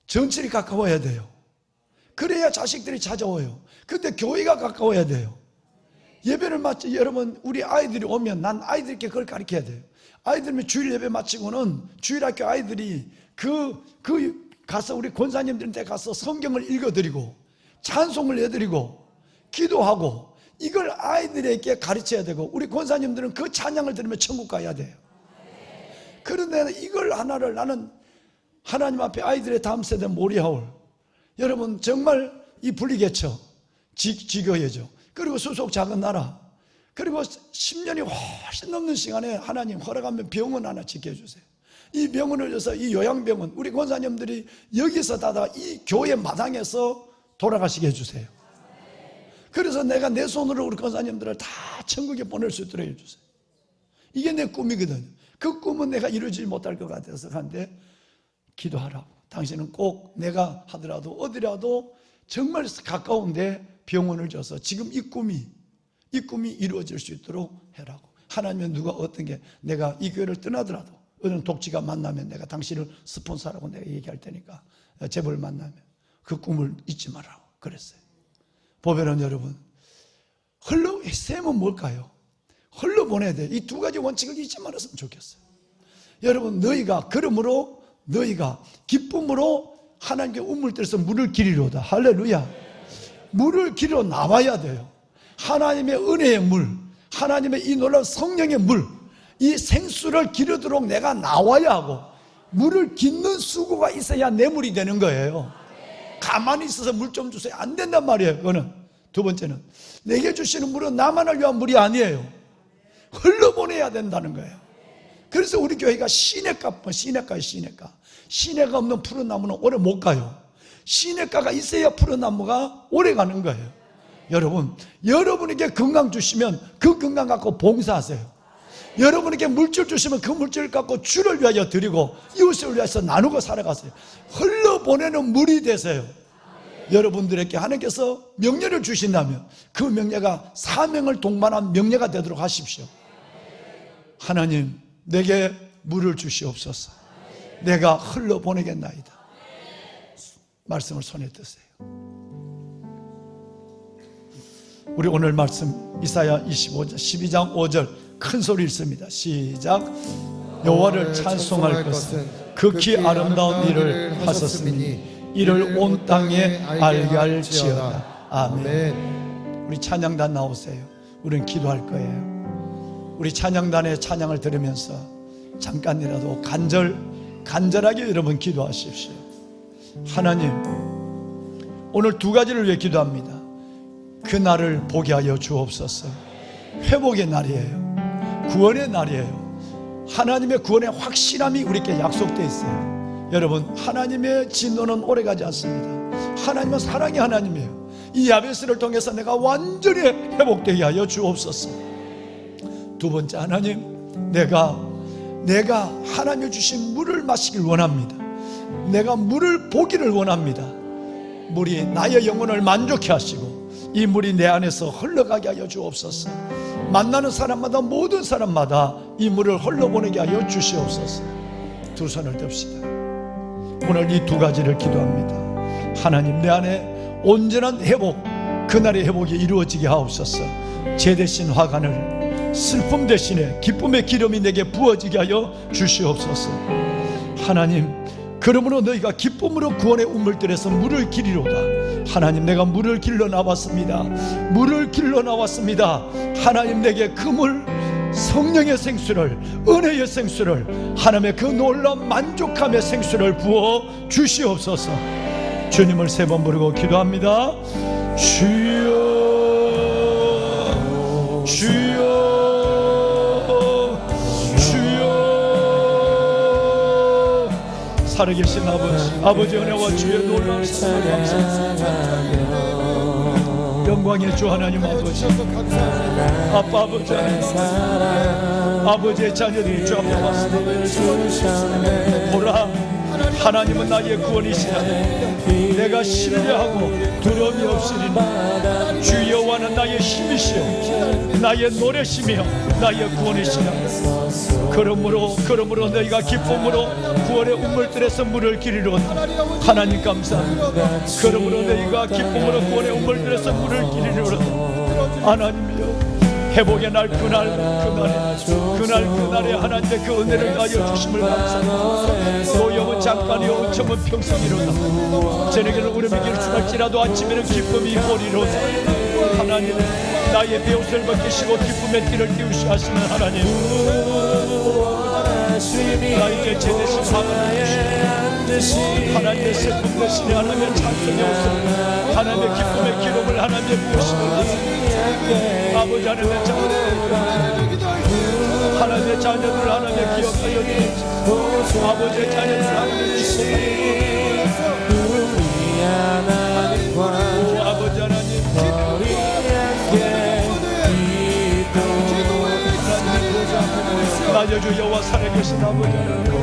전철이 가까워야 돼요. 그래야 자식들이 찾아와요. 근데 교회가 가까워야 돼요. 예배를 마치, 여러분 우리 아이들이 오면 난 아이들께 그걸 가르쳐야 돼요. 아이들이 주일 예배 마치고는 주일학교 아이들이 가서 우리 권사님들한테 가서 성경을 읽어드리고 찬송을 해드리고 기도하고 이걸 아이들에게 가르쳐야 되고, 우리 권사님들은 그 찬양을 들으면 천국 가야 돼요. 그런데 이걸 하나를 나는 하나님 앞에 아이들의 다음 세대 모리하올, 여러분 정말 이 분리개척 지교회죠. 그리고 수속 작은 나라, 그리고 10년이 훨씬 넘는 시간에 하나님 허락하면 병원 하나 지켜주세요. 이 병원을 위해서 이 요양병원, 우리 권사님들이 여기서 다다 이 교회 마당에서 돌아가시게 해주세요. 그래서 내가 내 손으로 우리 권사님들을 다 천국에 보낼 수 있도록 해주세요. 이게 내 꿈이거든요. 그 꿈은 내가 이루지 못할 것 같아서 한데 기도하라고. 당신은 꼭 내가 하더라도 어디라도 정말 가까운데 병원을 줘서 지금 이 꿈이 이루어질 수 있도록 해라고. 하나님은 누가 어떤 게, 내가 이 교회를 떠나더라도 어느 독지가 만나면 내가 당신을 스폰서라고 내가 얘기할 테니까 재벌 만나면 그 꿈을 잊지 말라고 그랬어요. 보면은 여러분 셈은 뭘까요? 흘러보내야 돼요. 이 두 가지 원칙을 잊지 말았으면 좋겠어요. 여러분 너희가 그러므로 너희가 기쁨으로 하나님께 우물들에서 물을 기리로다. 할렐루야. 물을 기리러 나와야 돼요. 하나님의 은혜의 물, 하나님의 이 놀라운 성령의 물, 이 생수를 기르도록 내가 나와야 하고, 물을 깃는 수고가 있어야 내 물이 되는 거예요. 가만히 있어서 물 좀 주세요 안 된단 말이에요. 그거는. 두 번째는 내게 주시는 물은 나만을 위한 물이 아니에요. 흘러보내야 된다는 거예요. 그래서 우리 교회가 시냇가예요. 시냇가 없는 푸른 나무는 오래 못 가요. 시냇가가 있어야 푸른 나무가 오래 가는 거예요. 여러분에게 건강 주시면 그 건강 갖고 봉사하세요. 여러분에게 물질 주시면 그 물질을 갖고 주를 위하여 드리고 이웃을 위해서 나누고 살아가세요. 흘러보내는 물이 되세요. 여러분들에게 하나님께서 명예를 주신다면 그 명예가 사명을 동반한 명예가 되도록 하십시오. 하나님 내게 물을 주시옵소서. 내가 흘러보내겠나이다. 말씀을 손에 드세요. 우리 오늘 말씀 이사야 12장 5절 큰 소리 읽습니다. 시작. 여호와를 찬송할 것은 극히 아름다운 일을 하셨으니 이를 온 땅에 알게 할지어다. 아멘. 우리 찬양단 나오세요. 우리는 기도할 거예요. 우리 찬양단의 찬양을 들으면서 잠깐이라도 간절하게 여러분 기도하십시오. 하나님, 오늘 두 가지를 위해 기도합니다. 그 날을 보게 하여 주옵소서. 회복의 날이에요. 구원의 날이에요. 하나님의 구원의 확실함이 우리에게 약속되어 있어요. 여러분, 하나님의 진노는 오래가지 않습니다. 하나님은 사랑의 하나님이에요. 이 야베스를 통해서 내가 완전히 회복되게 하여 주옵소서. 두 번째, 하나님, 내가 하나님이 주신 물을 마시길 원합니다. 내가 물을 보기를 원합니다. 물이 나의 영혼을 만족해 하시고 이 물이 내 안에서 흘러가게 하여 주옵소서. 만나는 사람마다, 모든 사람마다 이 물을 흘러보내게 하여 주시옵소서. 두 손을 듭시다. 오늘 이 두 가지를 기도합니다. 하나님, 내 안에 온전한 회복, 그날의 회복이 이루어지게 하옵소서. 죄 대신 화관을, 슬픔 대신에 기쁨의 기름이 내게 부어지게 하여 주시옵소서. 하나님, 그러므로 너희가 기쁨으로 구원의 우물들에서 물을 기리로다. 하나님, 내가 물을 길러 나왔습니다. 물을 길러 나왔습니다. 하나님, 내게 그 물, 성령의 생수를, 은혜의 생수를, 하나님의 그 놀라운 만족함의 생수를 부어 주시옵소서. 주님을 세 번 부르고 기도합니다. 주여, 주여, 주여. 살아계신 아버지 은혜와 주의 놀라운 사랑을 감사합니다. 영광의 주 하나님 아버지, 아빠 아버지 하나님, 아버지의 자녀들이 주 앞에 왔습니다. 보라, 하나님은 나의 구원이시라. 내가 신뢰하고 두려움이 없으리니 주 여호와는 나의 힘이시여 나의 노래시며 나의 구원이시라. 그러므로 너희가 기쁨으로 구원의 우물들에서 물을 기리로다. 하나님 감사합니다. 그러므로 너희가 기쁨으로 구원의 우물들에서 물을 기리로다. 하나님이여, 회복의 날, 그날에 하나님의 그 은혜를 가하여 주심을 감사합니다. 노염은 잠깐이요 은총은 평생이로다. 저녁에는 울음이 길수할지라도 아침에는 기쁨이 오리로다. 하나님, 나의 배옷을 벗기시고 기쁨의 띠를 띄우시 하시는 하나님, 나에게 죄 대신 화관을 주시고 하나님의 슬픔 대신에 하나님의 찬송의 옷을, 하나님의 기쁨의 기름을 하나님의 부으시는 아버지, 하나님의 자녀들, 하나님의 자녀들 하나님의 기억하여 주시고 아버지의 자녀들 하나님의 주시고 아버지 하나님, 나여주 여호와 살아계신 아버지 하나님,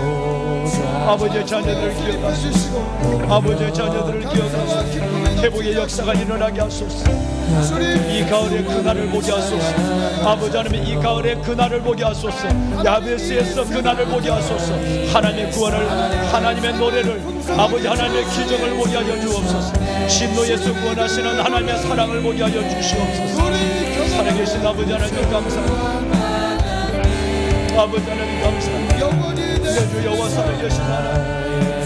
아버지의 자녀들을 기억하시고 아버지의 자녀들을 기억하시고 회복의 역사가 일어나게 하소서. 이 가을에 그날을 보게 하소서. 아버지 하나님, 이 가을에 그날을 보게 하소서. 야베스에서 그날을 보게 하소서. 하나님의 구원을, 하나님의 노래를, 아버지 하나님의 기적을 보게 하여 주옵소서. 진노에서 구원하시는 하나님의 사랑을 보게 하여 주시옵소서. 살아계신 아버지 하나님 감사합니다. 아버지 하나님 감사합니다. 여주 여호와 살아계신 하나님,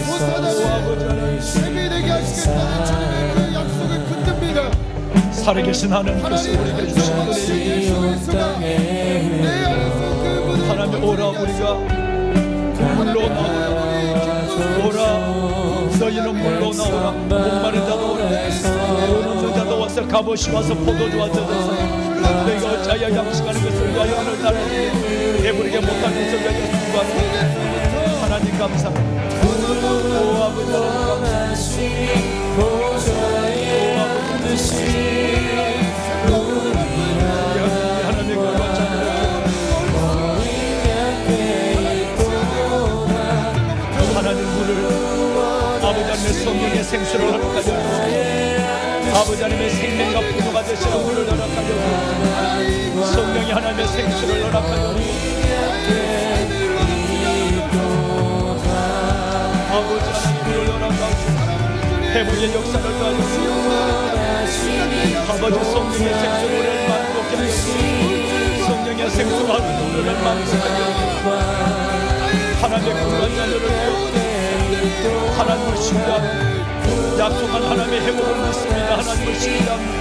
아버지 하나님, 세미되게 하시겠다는 주님의 그 약속을 붙듭니다. 살아계신 하나님께서 우리에게 주신 은혜를 하나님, 오라, 우리가 물로 나오라. 오라, 너희는 물로 나오라. 목마른 자도 오라. 오는 자도 와서 값없이 와서 포도주와 젖어서 너희가 어찌하여 양식하는 것을 위하여 오늘날에 배부르게 못한 것을 위하여 수고하는 하나님 감사합니다. 오 아버지 감사합니다. 오 아버지 하나님의 거룩한 자녀를 하나님 물을 아버지 하나님의 성령의 생수를 허락하여 아버지 하나님의 생명과 부모가 되시는 물을 허락하여 성령이 하나님의 생수를 허락하여 아버지 하나님 물을 허락하여 회복의 역사를 가하여 아버지 성령의 생수를 만족해 하여 성령의 생수가 우리를 만족하여 하나님의 구원한 자녀를 하나님을 신뢰하고 약속한 하나님의 회복을 믿습니다. 하나님을 신뢰합니다.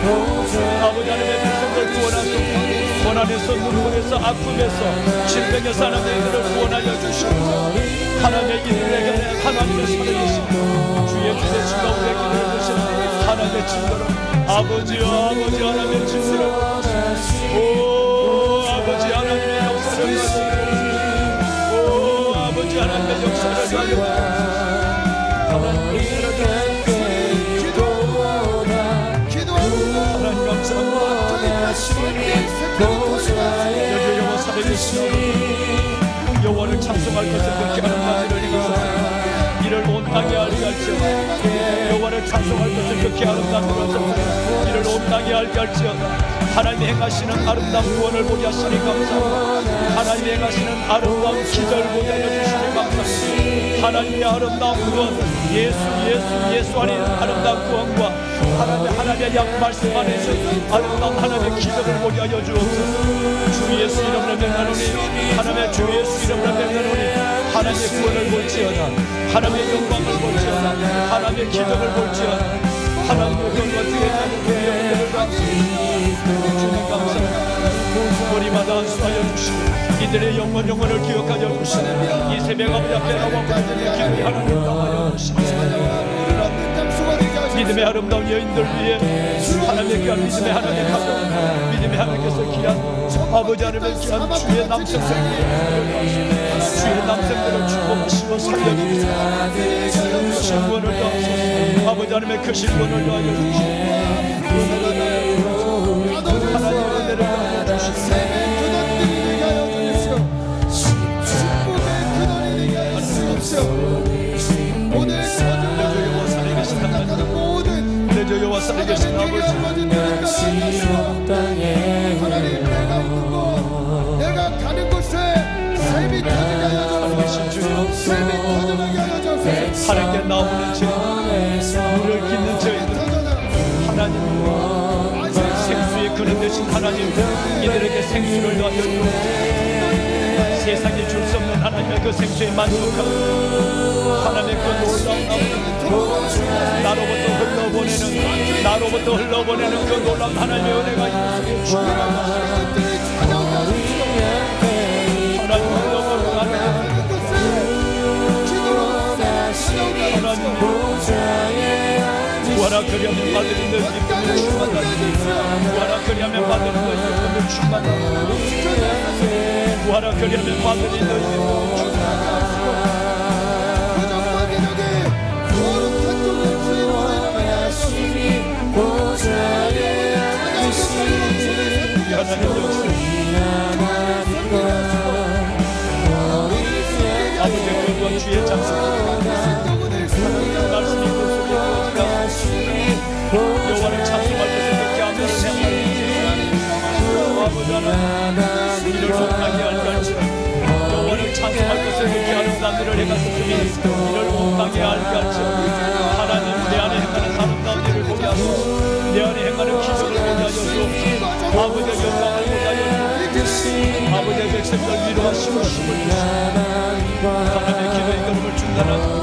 아버지 하나님의 백성들 구원하소서. 고난에서 눈물에서 아픔에서 질병에서 하나님의 이들을 구원하여 주시고 하나님의 이들에게 하나님의 살아계신 주의 주대신과 우리의 기도를 드시는 하나님의 친구로 아버지여, 아버지 하나님의 친구로 오 아버지 하나님의 역사를 가지고 오 아버지 하나님의 역사를 가지고 여주 여호와 살아계시오. 여호와를 찬송할 것을 그렇게 하는 자들을 이루소서. 이를 온 땅에 알게 할지어다. 여호와를 찬송할 것을 그렇게 하는 자들을 이를 온 땅에 알게 할지어다. 하나님이 행하시는 아름다운 구원을 보게 하시니 감사합니다. 하나님이 행하시는 아름다운 기적을 보게 하여 주시니 감사합니다. 하나님의 아름다운 구원, 예수 안에 아름다운 구원과 하나님의 약 말씀 안에서 아름다운 하나님의 기적을 보게 하여 주옵소서. 주 예수 이름으로 명하노니, 하나님의 주 예수 이름으로 명하노니, 하나님의 구원을 볼지어다. 하나님의 영광을 볼지어다. 하나님의 기적을 볼지어다. 하나님의 영광과 주의 자녀들을 주님 감사합니다. 머리마다 안수하여 주시고 이들의 영혼을 기억하여 주시고 이 새벽 아버지 앞에 나와 기도의 하나님 나와여 주시고 믿음의 아름다운 여인들 위해 하나님의 귀한 믿음의 하나님의 가정, 믿음의 하나님께서 귀한 아버지 하나님의 귀한 주의 남성들 주의 남성들을 축복하시고 살려주시고 그 신분을 더하소서. 아버지 하나님의 그 신분을 더하여 주시고 하나님의 은혜를 더하여 주시고 오늘 여호와 살아계신 하나님, 내 여호와 살아계신 아버지, 하나님 내가 있는 곳, 내가 가는 곳에 샘이 터지게 하여 주옵소서. 샘이 터지게 하여 주옵소서. 하나님께 나오는 죄, 물을 깃는 죄인들, 하나님 생수의 근원 되신 하나님, 이들에게 생수를 더하여 주옵소서. 세상에 줄 수 없는 하나님의 그 생수에 만족하고 하나님의 그 놀라운 나로부터 흘러보내는 그 놀라운 하나님의 은혜가 있는 주님 하나님 흘러보내는 하나님 구하라 그리하면 받으는 것 기쁨을 충만하다. 구하라 그리하면 받으는 것 기쁨을 충만하다. 구하라 그리하면 받으는 것 기쁨을 충만하다. 하나님 아버지의 영광 주의 장소 하나님의 말씀이 그 속에 들어지라. 여호와를 찬송할 것을 그렇게 하며 아버지 하나님 이를 온당히 알게 할지라. 여호와를 찬송할 것을 그렇게 하는 자들을 행하셨으니 이를 온당히 알게 할지라. 하나님 내 안에 행하는 아름다운 일을 보게 하소서. 내 안에 행하는 기적을 보게 하여 주옵소서. 아버지의 영광을 보게 하여 주옵소서. 아버지의 백성들 위로하시고 힘을 주시고 하나님의 기도의 걸음을 중단하고